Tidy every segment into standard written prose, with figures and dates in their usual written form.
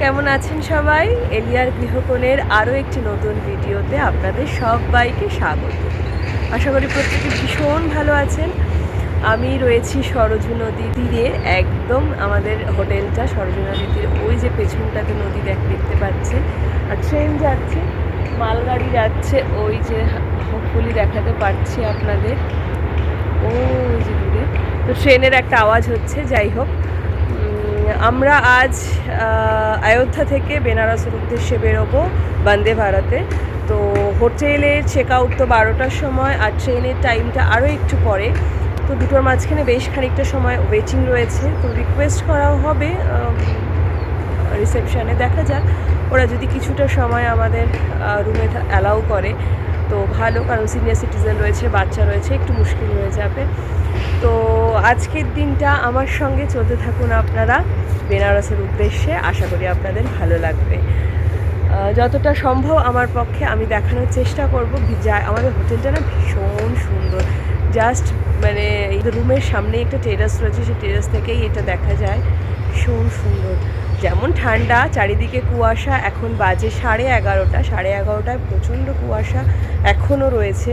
কেমন আছেন সবাই? এলিয়ার গৃহকোণের আরও একটি নতুন ভিডিওতে আপনাদের সবাইকে স্বাগত। আশা করি প্রত্যেকে ভীষণ ভালো আছেন। আমি রয়েছি সরজু নদীর তীরে, একদম আমাদের হোটেলটা সরজু নদীর তীরে। ওই যে পেছনটাতে নদী দেখতে পাচ্ছেন, আর ট্রেন যাচ্ছে, মালগাড়ি যাচ্ছে, ওই যে হোপফুলি দেখাতে পারছি আপনাদের, ওই যে দূরে। তো ট্রেনের একটা আওয়াজ হচ্ছে। যাই হোক, আমরা আজ অযোধ্যা থেকে বেনারসের উদ্দেশ্যে বেরোবো বন্দে ভারতে। তো হোটেলের চেক আউট তো 12টার সময়, আর ট্রেনের টাইমটা আরও একটু পরে। তো দুটোর মাঝখানে বেশ খানিকটা সময় ওয়েটিং রয়েছে। তো রিকোয়েস্ট করা হবে রিসেপশানে, দেখা যাক ওরা যদি কিছুটা সময় আমাদের রুমে অ্যালাউ করে তো ভালো, কারণ সিনিয়র সিটিজেন রয়েছে, বাচ্চা রয়েছে, একটু মুশকিল হয়ে যাবে। তো আজকের দিনটা আমার সঙ্গে চলতে থাকুন আপনারা বেনারসের উদ্দেশ্যে। আশা করি আপনাদের ভালো লাগবে। যতটা সম্ভব আমার পক্ষে আমি দেখানোর চেষ্টা করব। আমাদের হোটেলটা না ভীষণ সুন্দর, জাস্ট মানে এই রুমের সামনে একটা টেরাস রয়েছে, সেই টেরাস থেকেই এটা দেখা যায়। ভীষণ সুন্দর, যেমন ঠান্ডা, চারিদিকে কুয়াশা। এখন বাজে 11:30, 11:30টায় প্রচণ্ড কুয়াশা এখনও রয়েছে,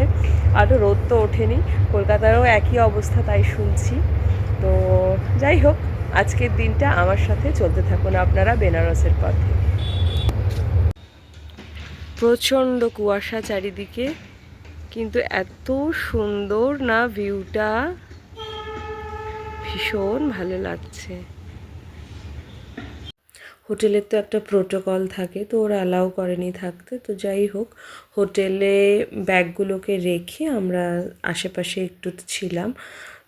আরও রোদ তো ওঠেনি। কলকাতারও একই অবস্থা তাই শুনছি। তো যাই হোক, আজকের দিনটা আমার সাথে চলতে থাকুন আপনারা বেনারসের পথে। প্রচণ্ড কুয়াশা চারিদিকে, কিন্তু এত সুন্দর না ভিউটা, ভীষণ ভালো লাগছে। হোটেলের তো একটা প্রোটোকল থাকে, তো ওরা অ্যালাউ করেনি থাকতে। তো যাই হোক, হোটেলে ব্যাগগুলোকে রেখে আমরা আশেপাশে একটু ছিলাম।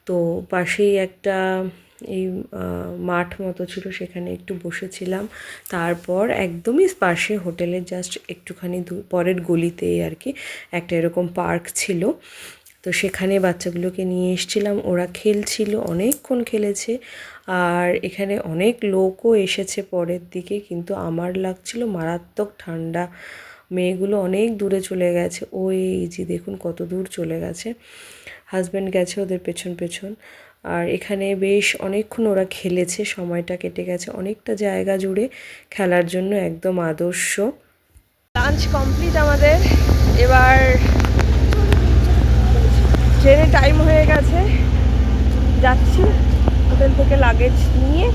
তো পাশেই একটা এই মাঠ মতো ছিল, সেখানে একটু বসেছিলাম। তারপর একদমই পাশে হোটেলের জাস্ট একটুখানি পরের গলিতেই আর কি একটা এরকম পার্ক ছিল। তো সেখানে বাচ্চাগুলোকে নিয়ে এসেছিলাম, ওরা খেলছিল, অনেকক্ষণ খেলেছে। আর এখানে অনেক লোকও এসেছে পরের দিকে, কিন্তু আমার লাগছিল মারাত্মক ঠান্ডা। মেয়েগুলো অনেক দূরে চলে গেছে, ওই যে দেখুন কত দূর চলে গেছে। হাজব্যান্ড গেছে ওদের পেছন পেছন। আর এখানে বেশ অনেকক্ষণ ওরা খেলেছে, সময়টা কেটে গেছে অনেকটা জায়গা জুড়ে, খেলার জন্য একদম আদর্শ। লাঞ্চ কমপ্লিট আমাদের। এবার ট্রেনের টাইম হয়ে গেছে, যাচ্ছি হোটেল থেকে লাগেজ নিয়ে,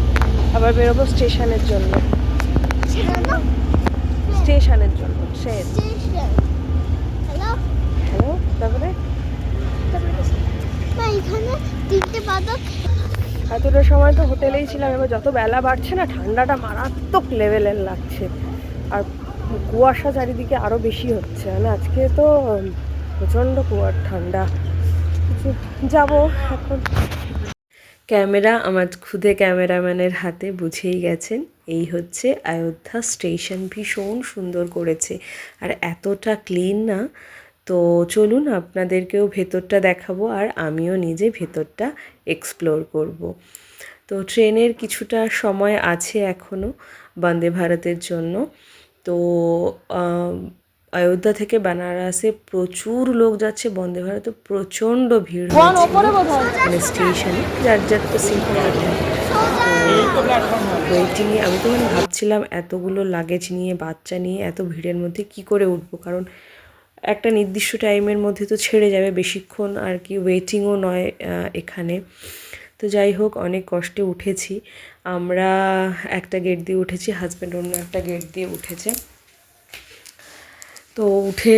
আবার বেরোবো স্টেশনের জন্য। স্টেশনের জন্য ট্রেন। হ্যালো, তারপরে এতটা সময় তো হোটেলেই ছিলাম। এবার যত বেলা বাড়ছে না, ঠান্ডাটা মারাত্মক লেভেলের লাগছে, আর কুয়াশা চারিদিকে আরও বেশি হচ্ছে। মানে আজকে তো প্রচণ্ড ঠান্ডা। যাব এখন। ক্যামেরা আমার খুদে ক্যামেরাম্যানের হাতে, বুঝেই গেছেন এই হচ্ছে অযোধ্যা স্টেশন। ভীষণ সুন্দর করেছে, আর এতটা ক্লিন না। তো চলুন আপনাদেরকেও ভেতরটা দেখাবো, আর আমিও নিজে ভেতরটা এক্সপ্লোর করব। তো ট্রেনের কিছুটা সময় আছে এখনও বন্দে ভারতের জন্য। তো অযোধ্যা থেকে বেনারসে প্রচুর লোক যাচ্ছে, বন্দে ভারতে প্রচণ্ড ভিড় হয়েছিল মানে স্টেশনে, যার যার তো সিট থাকে। ওয়েটিংয়ে আমি তো মানে ভাবছিলাম এতগুলো লাগেজ নিয়ে, বাচ্চা নিয়ে এত ভিড়ের মধ্যে কি করে উঠবো, কারণ একটা নির্দিষ্ট টাইমের মধ্যে তো ছেড়ে যাবে, বেশিক্ষণ আর কি ওয়েটিংও নয় এখানে। তো যাই হোক, অনেক কষ্টে উঠেছি আমরা। একটা গেট দিয়ে উঠেছি, হাজব্যান্ড অন্য একটা গেট দিয়ে উঠেছে। তো উঠে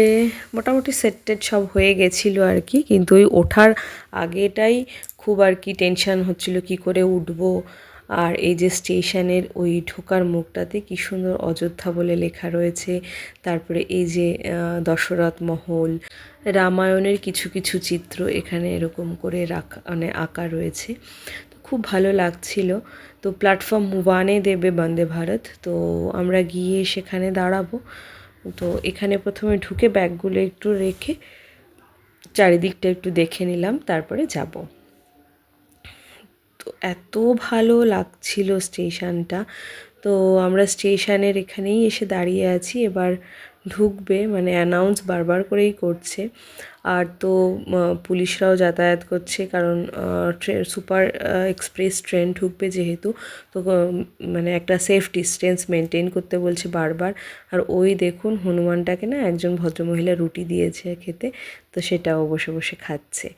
মোটামুটি সেটেড সব হয়ে গেছিলো আর কি, কিন্তু ওই ওঠার আগেটাই খুব আর কি টেনশান হচ্ছিল কি করে উঠবো। আর এই যে স্টেশনের ওই ঢোকার মুখটাতে কি সুন্দর অযোধ্যা বলে লেখা রয়েছে, তারপরে এই যে দশরথ মহল, রামায়ণের কিছু কিছু চিত্র এখানে এরকম করে রাখা মানে আঁকা রয়েছে। তো খুব ভালো লাগছিল। তো প্ল্যাটফর্ম 1-এ দেবে বন্দে ভারত, তো আমরা গিয়ে সেখানে দাঁড়াবো। তো এখানে প্রথমে ঢুকে ব্যাগগুলো একটু রেখে চারিদিকটা একটু দেখে নিলাম, তারপরে যাব। তো এত ভালো লাগছিল স্টেশনটা। তো আমরা স্টেশনের এখানেই এসে দাঁড়িয়ে আছি, এবার ঢুকবে, মানে অ্যানাউন্স বারবার করেই করছে। আর তো পুলিশরাও যাতায়াত করছে, কারণ সুপার এক্সপ্রেস ট্রেন ঢুকবে যেহেতু, তো মানে একটা সেফ ডিস্টেন্স মেনটেন করতে বলছে বারবার। আর ওই দেখুন হনুমানটাকে না একজন ভদ্রমহিলা রুটি দিয়েছে খেতে, তো সেটাও বসে বসে খাচ্ছে।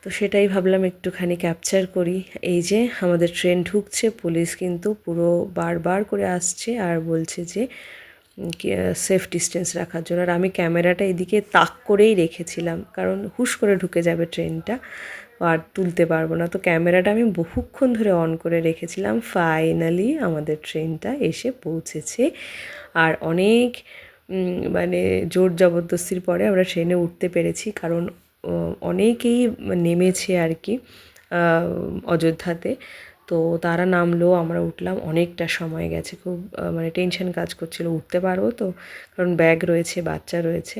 তো সেটাই ভাবলাম একটুখানি ক্যাপচার করি। এই যে আমাদের ট্রেন ঢুকছে, পুলিশ কিন্তু পুরো বারবার করে আসছে আর বলছে যে সেফ ডিস্টেন্স রাখার জন্য। আর আমি ক্যামেরাটা এদিকে তাক করেই রেখেছিলাম, কারণ হুশ করে ঢুকে যাবে ট্রেনটা আর তুলতে পারবো না। তো ক্যামেরাটা আমি বহুক্ষণ ধরে অন করে রেখেছিলাম। ফাইনালি আমাদের ট্রেনটা এসে পৌঁছেছে, আর অনেক মানে জোর জবরদস্তির পরে আমরা ট্রেনে উঠতে পেরেছি, কারণ অনেকেই নেমেছে আর কি অযোধ্যাতে। তো তারা নামলো, আমরা উঠলাম, অনেকটা সময় গেছে, খুব মানে টেনশন কাজ করছিলো উঠতে পারবো তো, কারণ ব্যাগ রয়েছে, বাচ্চা রয়েছে।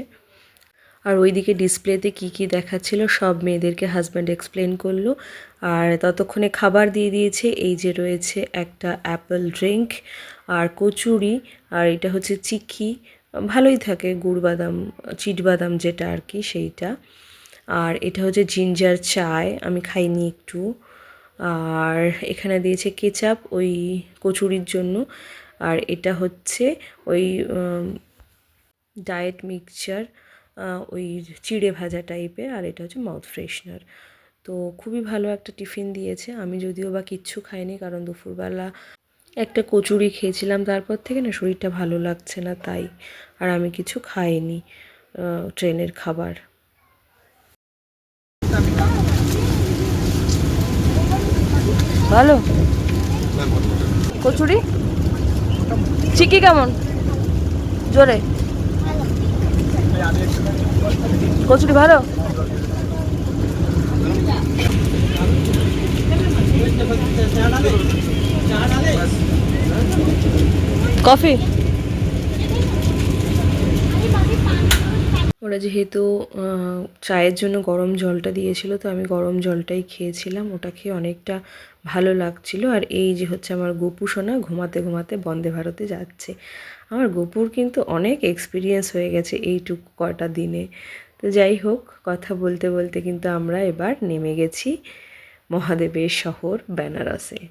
আর ওইদিকে ডিসপ্লেতে কি কি দেখাচ্ছিল সব মেয়েদেরকে হাজব্যান্ড এক্সপ্লেন করলো। আর ততক্ষণে খাবার দিয়ে দিয়েছে। এই যে রয়েছে একটা অ্যাপেল ড্রিঙ্ক আর কচুরি, আর এটা হচ্ছে চিক্কি, ভালোই থাকে, গুড় বাদাম চিটবাদাম যেটা আর কি সেইটা। আর এটা হচ্ছে জিঞ্জার চায়, আমি খাইনি একটু। আর এখানে দিয়েছে কেচাপ ওই কচুরির জন্য। আর এটা হচ্ছে ওই ডায়েট মিক্সচার, ওই চিড়ে ভাজা টাইপের। আর এটা হচ্ছে মাউথ ফ্রেশনার। তো খুবই ভালো একটা টিফিন দিয়েছে। আমি যদিও বা কিচ্ছু খাইনি, কারণ দুপুরবেলা একটা কচুরি খেয়েছিলাম, তারপর থেকে না শরীরটা ভালো লাগছে না তাই। আর আমি কিছু খাইনি ট্রেনের খাবার। ভালো কচুরি, চিকি কেমন? জোরে কচুরি ভালো। কফি। ওরা যেহেতু চায়ের জন্য গরম জলটা দিয়েছিল, তো আমি গরম জলটাই খেয়েছিলাম, ওটা খেয়ে অনেকটা ভালো লাগছিল। আর এই যে হচ্ছে আমার গপু সোনা ঘুমাতে ঘুমাতে বন্দে ভারতে যাচ্ছে। আমার গপুর কিন্তু অনেক এক্সপিরিয়েন্স হয়ে গেছে এইটুকু কটা দিনে। তো যাই হোক, কথা বলতে বলতে কিন্তু আমরা এবার নেমে গেছি মহাদেবের শহর বেনারসে।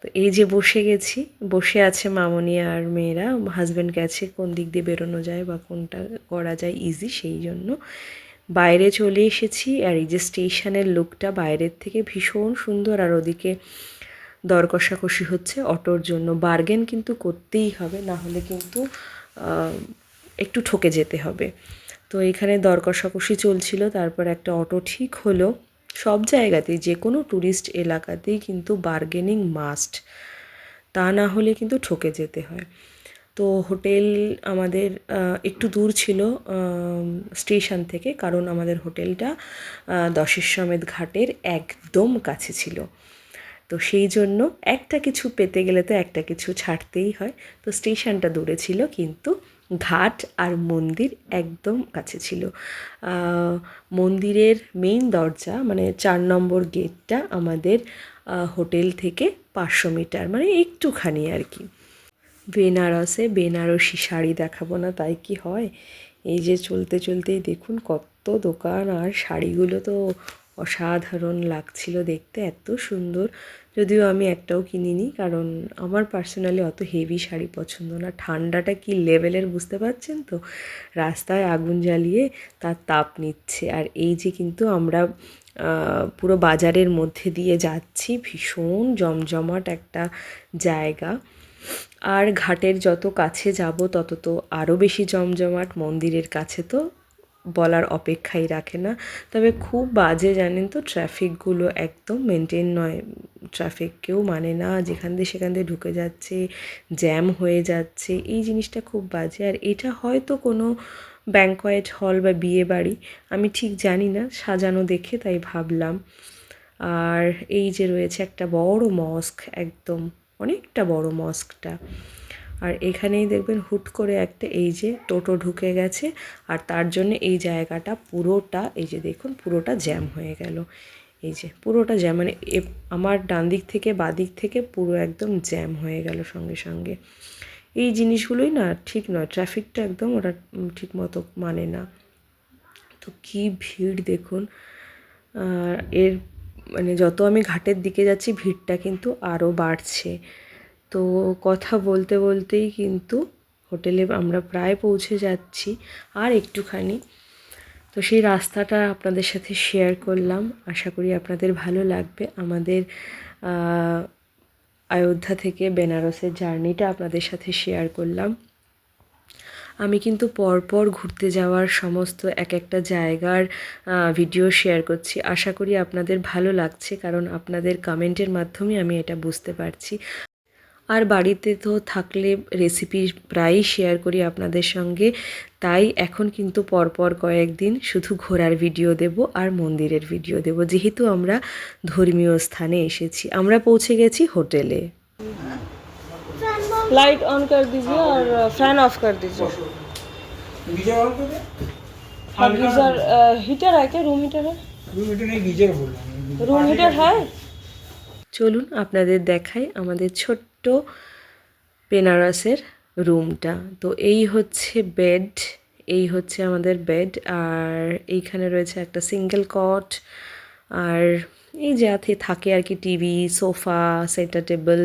তো এই যে বসে গেছি, বসে আছে মামনি আর মেয়েরা, হাজব্যান্ড গেছে কোন দিক দিয়ে বেরোনো যায় বা কোনটা করা যায় ইজি, সেই জন্য বাইরে চলে এসেছি। আর এই যে স্টেশনের লুকটা বাইরের থেকে ভীষণ সুন্দর। আর ওদিকে দর কষাকষি হচ্ছে অটোর জন্য, বার্গেন কিন্তু করতেই হবে, না হলে কিন্তু একটু ঠকে যেতে হবে। তো এখানে দর কষাকষি চলছিল, তারপর একটা অটো ঠিক হলো। সব জায়গাতেই, যে কোনো ট্যুরিস্ট এলাকাতেই কিন্তু বার্গেনিং মাস্ট, তা না হলে কিন্তু ঠকে যেতে হয়। তো হোটেল আমাদের একটু দূর ছিল স্টেশন থেকে, কারণ আমাদের হোটেলটা দশেশ্বমেধ ঘাটের একদম কাছে ছিল। তো সেই জন্য একটা কিছু পেতে গেলে তো একটা কিছু ছাড়তেই হয়। তো স্টেশনটা দূরে ছিল, কিন্তু ঘাট আর মন্দির একদম কাছে ছিল। মন্দিরের মেইন দরজা মানে 4 নম্বর গেটটা আমাদের হোটেল থেকে 500 মিটার, মানে একটুখানি আর কি। বেনারসি শাড়ি দেখাবো না তাই কি হয়? এই যে চলতে চলতেই দেখুন কত দোকান, আর শাড়িগুলো তো অসাধারণ লাগছিল দেখতে, এত সুন্দর। যদিও আমি একটাও কিনিনি, কারণ আমার পার্সোনালি অত হেভি শাড়ি পছন্দ না। ঠান্ডাটা কি লেভেলের বুঝতে পারছেন তো, রাস্তায় আগুন জ্বালিয়ে তার তাপ নিচ্ছে। আর এই যে কিন্তু আমরা পুরো বাজারের মধ্যে দিয়ে যাচ্ছি, ভীষণ জমজমাট একটা জায়গা। আর ঘাটের যত কাছে যাব তত তো আরও বেশি জমজমাট, মন্দিরের কাছে তো বলার অপেক্ষাই রাখে না। তবে খুব বাজে জানেন তো, ট্রাফিকগুলো একদম মেনটেন নয়, ট্রাফিক কেউ মানে না, যেখান দিয়ে সেখান দিয়ে ঢুকে যাচ্ছে, জ্যাম হয়ে যাচ্ছে, এই জিনিসটা খুব বাজে। আর এটা হয়তো কোনো ব্যাংকোয়েট হল বা বিয়ে বাড়ি, আমি ঠিক জানি না, সাজানো দেখে তাই ভাবলাম। আর এই যে রয়েছে একটা বড় মস্ক, একদম অনেকটা বড় মস্কটা। আর এখানেই দেখবেন হুট করে একটা এই যে টোটো ঢুকে গেছে, আর তার জন্য এই জায়গাটা পুরোটা, এই যে দেখুন পুরোটা জ্যাম হয়ে গেল। এই যে পুরোটা জ্যাম, মানে আমার ডান দিক থেকে বাঁ দিক থেকে পুরো একদম জ্যাম হয়ে গেল সঙ্গে সঙ্গে। এই জিনিসগুলোই না ঠিক নয়, ট্রাফিকটা একদম ওরা ঠিক মতো মানে না। তো কী ভিড় দেখুন। এর মানে যত আমি ঘাটের দিকে যাচ্ছি ভিড়টা কিন্তু আরও বাড়ছে। তো কথা বলতে বলতেই কিন্তু হোটেলে আমরা প্রায় পৌঁছে যাচ্ছি, আর একটুখানি। তো সেই রাস্তাটা আপনাদের সাথে শেয়ার করলাম, আশা করি আপনাদের ভালো লাগবে। আমাদের অযোধ্যা থেকে বেনারসের জার্নিটা আপনাদের সাথে শেয়ার করলাম। আমি কিন্তু পরপর ঘুরতে যাওয়ার সমস্ত এক একটা জায়গার ভিডিও শেয়ার করছি। আশা করি আপনাদের ভালো লাগছে, কারণ আপনাদের কমেন্টের মাধ্যমে আমি এটা বুঝতে পারছি। আর বাড়িতে তো থাকলে রেসিপি প্রায়ই শেয়ার করি আপনাদের সঙ্গে, তাই এখন কিন্তু পরপর কয়েকদিন শুধু ঘোরার ভিডিও দেব আর মন্দিরের ভিডিও দেব, যেহেতু আমরা ধর্মীয় স্থানে এসেছি। আমরা পৌঁছে গেছি হোটেলে। लाइट ऑन कर दीजिए और फैन ऑफ कर दीजिए। गीजर ऑन कर दे। हाँ, गीजर हीटर है क्या? रूम हीटर है? रूम हीटर नहीं, गीजर बोल रहा हूँ। रूम हीटर है। চলুন আপনাদের দেখাই আমাদের ছোট্ট বেনারসের রুমটা। তো এই হচ্ছে বেড, এই হচ্ছে আমাদের বেড, আর এইখানে রয়েছে একটা সিঙ্গেল কট, আর এই যাতে থাকে আর কি টিভি, সোফা, সেন্টার টেবিল,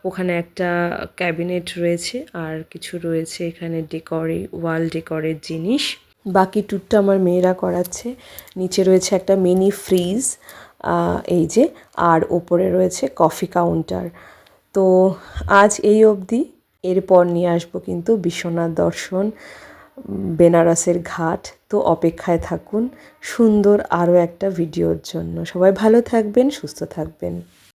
ওখানে একটা ক্যাবিনেট রয়েছে, আর কিছু রয়েছে এখানে ডেকোরে, ওয়াল ডেকোরের জিনিস। বাকি টুরটা আমার মেয়েরা করাচ্ছে। নিচে রয়েছে একটা মিনি ফ্রিজ, এই যে, আর ওপরে রয়েছে কফি কাউন্টার। তো আজ এই অবধি, এরপর নিয়ে আসবো কিন্তু বিশ্বনাথ দর্শন, বেনারসের ঘাট। তো অপেক্ষায় থাকুন সুন্দর আরও একটা ভিডিওর জন্য। সবাই ভালো থাকবেন, সুস্থ থাকবেন।